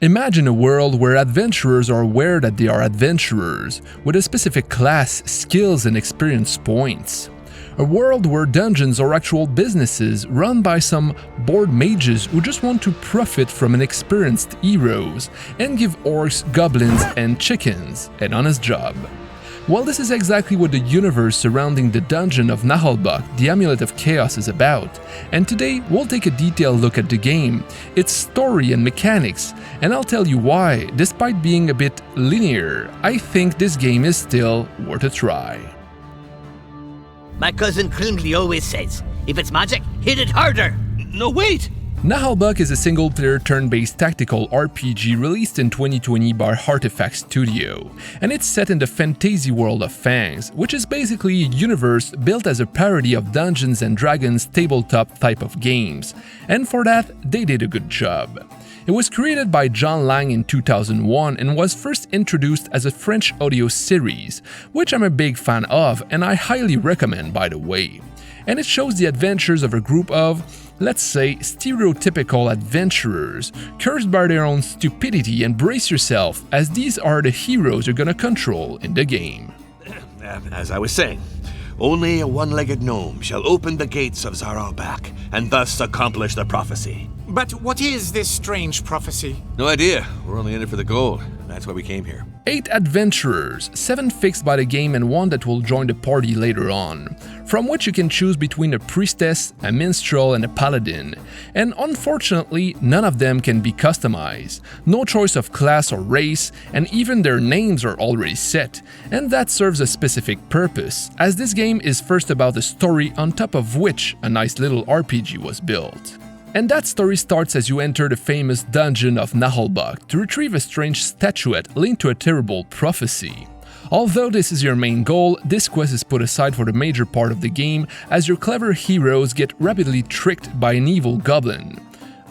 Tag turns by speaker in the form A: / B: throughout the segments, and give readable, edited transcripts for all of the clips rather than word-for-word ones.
A: Imagine a world where adventurers are aware that they are adventurers, with a specific class, skills and experience points. A world where dungeons are actual businesses run by some bored mages who just want to profit from inexperienced heroes and give orcs, goblins and chickens an honest job. Well, this is exactly what the universe surrounding the Dungeon of Naheulbeuk, the Amulet of Chaos, is about, and today we'll take a detailed look at the game, its story and mechanics, and I'll tell you why, despite being a bit linear, I think this game is still worth a try.
B: My cousin Klundley always says, if it's magic, hit it harder! No, wait!
A: Naheulbeuk is a single-player turn-based tactical RPG released in 2020 by Artifact Studio, and it's set in the fantasy world of Fangs, which is basically a universe built as a parody of Dungeons & Dragons tabletop type of games, and for that, they did a good job. It was created by John Lang in 2001 and was first introduced as a French audio series, which I'm a big fan of and I highly recommend, by the way. And it shows the adventures of a group of, let's say, stereotypical adventurers, cursed by their own stupidity, and brace yourself, as these are the heroes you're gonna control in the game.
C: As I was saying, only a one-legged gnome shall open the gates of Naheulbeuk, and thus accomplish the prophecy.
D: But what is this strange prophecy?
C: No idea. We're only in it for the gold. That's why we came here.
A: 8 adventurers, 7 fixed by the game and 1 that will join the party later on, from which you can choose between a priestess, a minstrel and a paladin, and unfortunately none of them can be customized, no choice of class or race, and even their names are already set, and that serves a specific purpose, as this game is first about the story on top of which a nice little RPG was built. And that story starts as you enter the famous Dungeon of Naheulbeuk to retrieve a strange statuette linked to a terrible prophecy. Although this is your main goal, this quest is put aside for the major part of the game as your clever heroes get rapidly tricked by an evil goblin.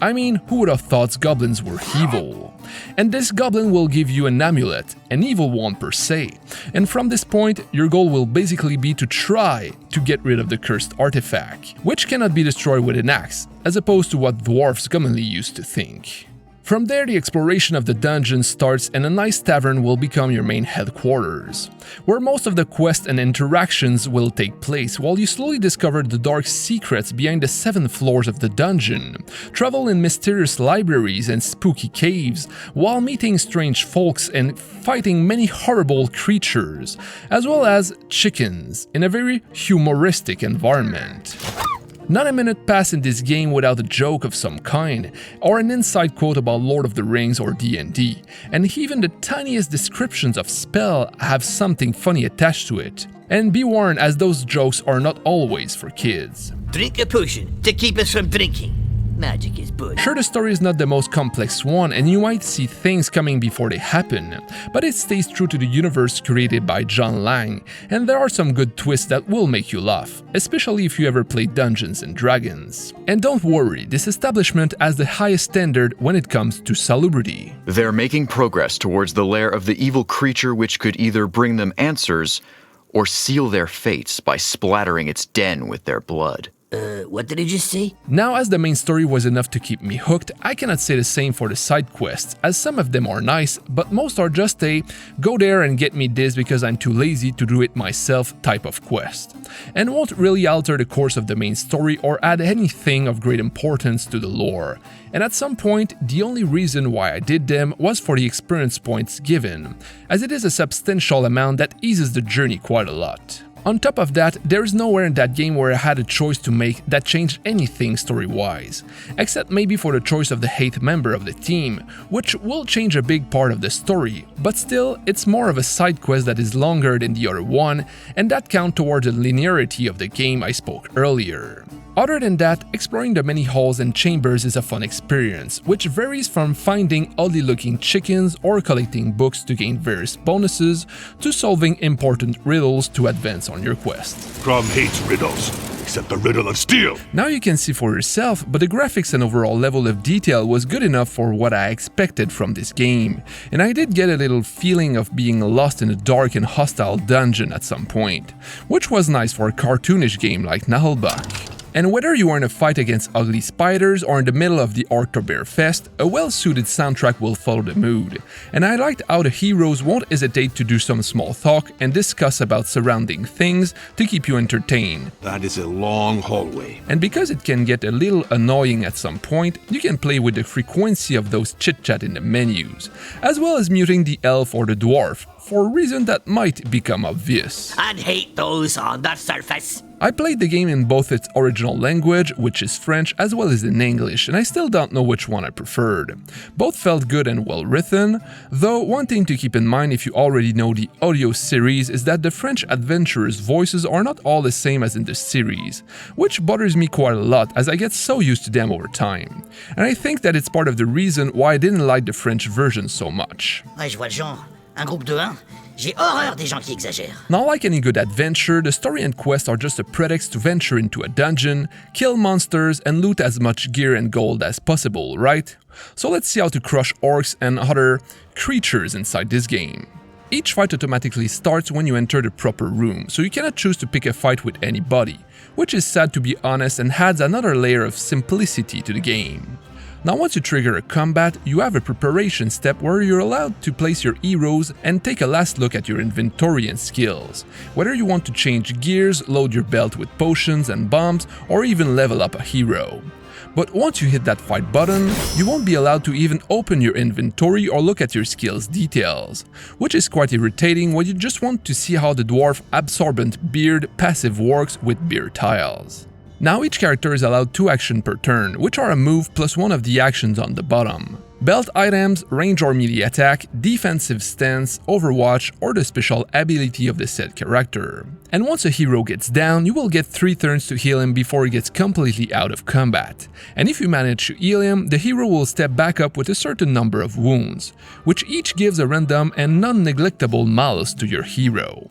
A: I mean, who would have thought goblins were evil? And this goblin will give you an amulet, an evil one per se, and from this point, your goal will basically be to try to get rid of the cursed artifact, which cannot be destroyed with an axe, as opposed to what dwarves commonly used to think. From there, the exploration of the dungeon starts and a nice tavern will become your main headquarters, where most of the quests and interactions will take place while you slowly discover the dark secrets behind the 7 floors of the dungeon, travel in mysterious libraries and spooky caves, while meeting strange folks and fighting many horrible creatures, as well as chickens, in a very humoristic environment. Not a minute passed in this game without a joke of some kind, or an inside quote about Lord of the Rings or D&D, and even the tiniest descriptions of spell have something funny attached to it. And be warned, as those jokes are not always for kids.
B: Drink a potion to keep us from drinking. Magic is bullshit.
A: Sure, the story is not the most complex one, and you might see things coming before they happen, but it stays true to the universe created by John Lang, and there are some good twists that will make you laugh, especially if you ever played Dungeons & Dragons. And don't worry, this establishment has the highest standard when it comes to salubrity.
E: They're making progress towards the lair of the evil creature which could either bring them answers or seal their fates by splattering its den with their blood.
B: What did he just say?
A: Now, as the main story was enough to keep me hooked, I cannot say the same for the side quests, as some of them are nice, but most are just a go there and get me this because I'm too lazy to do it myself type of quest, and won't really alter the course of the main story or add anything of great importance to the lore. And at some point, the only reason why I did them was for the experience points given, as it is a substantial amount that eases the journey quite a lot. On top of that, there is nowhere in that game where I had a choice to make that changed anything story-wise, except maybe for the choice of the 8th member of the team, which will change a big part of the story, but still, it's more of a side quest that is longer than the other one, and that counts toward the linearity of the game I spoke earlier. Other than that, exploring the many halls and chambers is a fun experience, which varies from finding oddly looking chickens or collecting books to gain various bonuses, to solving important riddles to advance on your quest.
F: Grom hates riddles, except the riddle of steel.
A: Now you can see for yourself, but the graphics and overall level of detail was good enough for what I expected from this game, and I did get a little feeling of being lost in a dark and hostile dungeon at some point, which was nice for a cartoonish game like Naheulbeuk. And whether you are in a fight against ugly spiders or in the middle of the Oktoberfest, a well-suited soundtrack will follow the mood. And I liked how the heroes won't hesitate to do some small talk and discuss about surrounding things to keep you entertained.
F: That is a long hallway.
A: And because it can get a little annoying at some point, you can play with the frequency of those chit-chat in the menus, as well as muting the elf or the dwarf, for a reason that might become obvious.
B: And hate those on the surface.
A: I played the game in both its original language, which is French, as well as in English, and I still don't know which one I preferred. Both felt good and well written, though one thing to keep in mind if you already know the audio series is that the French adventurers' voices are not all the same as in the series, which bothers me quite a lot as I get so used to them over time. And I think that it's part of the reason why I didn't like the French version so much.
G: Ouais, je vois le genre. Un groupe de 1, j'ai horreur des gens qui exagèrent.
A: Not like any good adventure, the story and quests are just a pretext to venture into a dungeon, kill monsters, and loot as much gear and gold as possible, right? So let's see how to crush orcs and other creatures inside this game. Each fight automatically starts when you enter the proper room, so you cannot choose to pick a fight with anybody, which is sad to be honest and adds another layer of simplicity to the game. Now once you trigger a combat, you have a preparation step where you're allowed to place your heroes and take a last look at your inventory and skills. Whether you want to change gears, load your belt with potions and bombs, or even level up a hero. But once you hit that fight button, you won't be allowed to even open your inventory or look at your skills details, which is quite irritating when you just want to see how the dwarf absorbent beard passive works with beard tiles. Now each character is allowed 2 actions per turn, which are a move plus one of the actions on the bottom. Belt items, range or melee attack, defensive stance, overwatch, or the special ability of the said character. And once a hero gets down, you will get 3 turns to heal him before he gets completely out of combat. And if you manage to heal him, the hero will step back up with a certain number of wounds, which each gives a random and non-neglectable malus to your hero.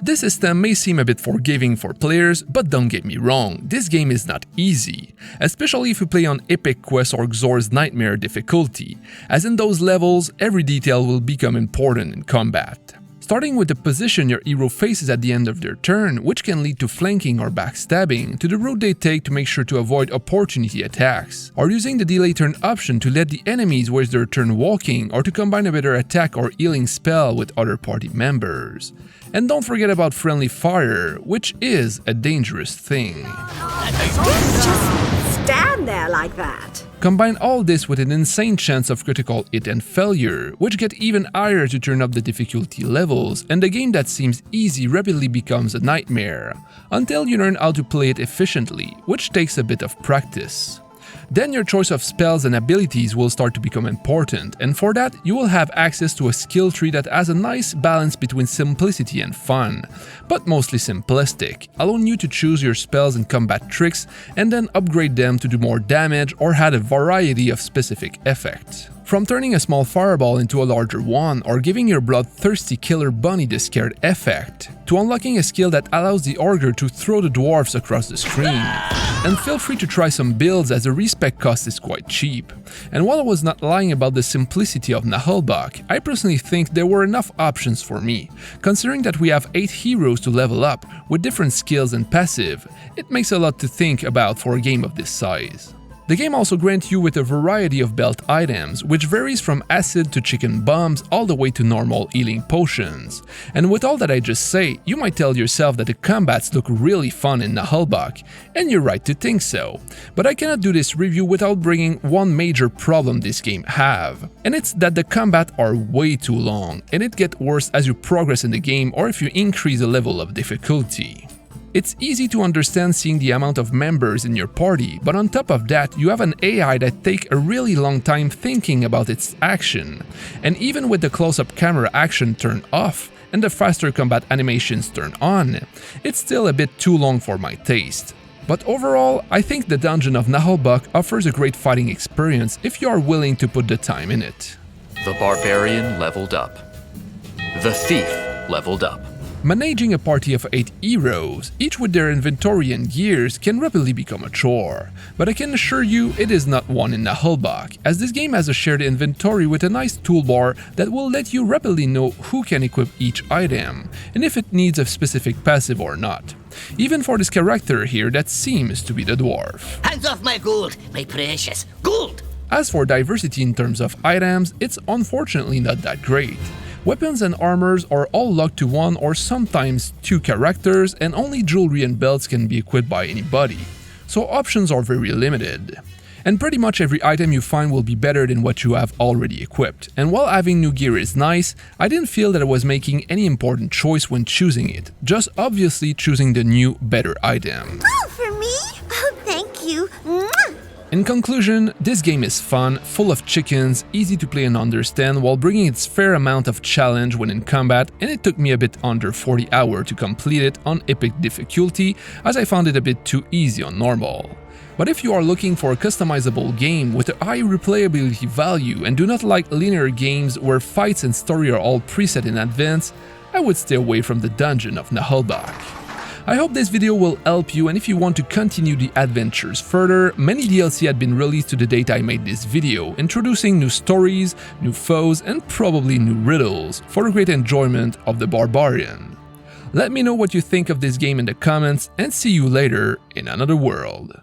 A: This system may seem a bit forgiving for players, but don't get me wrong, this game is not easy, especially if you play on Epic Quest or Xor's Nightmare difficulty, as in those levels, every detail will become important in combat. Starting with the position your hero faces at the end of their turn, which can lead to flanking or backstabbing, to the route they take to make sure to avoid opportunity attacks, or using the delay turn option to let the enemies waste their turn walking, or to combine a better attack or healing spell with other party members. And don't forget about friendly fire, which is a dangerous thing.
H: Just stand there like that.
A: Combine all this with an insane chance of critical hit and failure, which get even higher to turn up the difficulty levels, and the game that seems easy rapidly becomes a nightmare, until you learn how to play it efficiently, which takes a bit of practice. Then your choice of spells and abilities will start to become important, and for that you will have access to a skill tree that has a nice balance between simplicity and fun, but mostly simplistic, allowing you to choose your spells and combat tricks and then upgrade them to do more damage or add a variety of specific effects. From turning a small fireball into a larger one, or giving your bloodthirsty killer bunny the scared effect, to unlocking a skill that allows the ogre to throw the dwarfs across the screen. And feel free to try some builds as the respec cost is quite cheap. And while I was not lying about the simplicity of Naheulbeuk, I personally think there were enough options for me. Considering that we have 8 heroes to level up, with different skills and passive, it makes a lot to think about for a game of this size. The game also grants you with a variety of belt items, which varies from acid to chicken bombs all the way to normal healing potions. And with all that I just say, you might tell yourself that the combats look really fun in Naheulbeuk, and you're right to think so. But I cannot do this review without bringing one major problem this game have, and it's that the combat are way too long, and it gets worse as you progress in the game or if you increase the level of difficulty. It's easy to understand seeing the amount of members in your party, but on top of that, you have an AI that takes a really long time thinking about its action. And even with the close-up camera action turned off and the faster combat animations turned on, it's still a bit too long for my taste. But overall, I think the Dungeon of Naheulbeuk offers a great fighting experience if you are willing to put the time in it.
E: The barbarian leveled up. The thief leveled up.
A: Managing a party of 8 heroes, each with their inventory and gears, can rapidly become a chore, but I can assure you it is not one in Naheulbeuk, as this game has a shared inventory with a nice toolbar that will let you rapidly know who can equip each item, and if it needs a specific passive or not. Even for this character here that seems to be the dwarf.
B: Hands off my gold, my precious gold!
A: As for diversity in terms of items, it's unfortunately not that great. Weapons and armors are all locked to 1 or sometimes 2 characters, and only jewelry and belts can be equipped by anybody, so options are very limited. And pretty much every item you find will be better than what you have already equipped, and while having new gear is nice, I didn't feel that I was making any important choice when choosing it, just obviously choosing the new, better item.
H: Oh, for me? Oh, thank you. Mwah!
A: In conclusion, this game is fun, full of chickens, easy to play and understand while bringing its fair amount of challenge when in combat, and it took me a bit under 40 hours to complete it on epic difficulty, as I found it a bit too easy on normal. But if you are looking for a customizable game with a high replayability value and do not like linear games where fights and story are all preset in advance, I would stay away from the Dungeon of Naheulbeuk. I hope this video will help you, and if you want to continue the adventures further, many DLC had been released to the date I made this video, introducing new stories, new foes, and probably new riddles for the great enjoyment of the barbarian. Let me know what you think of this game in the comments, and see you later in another world.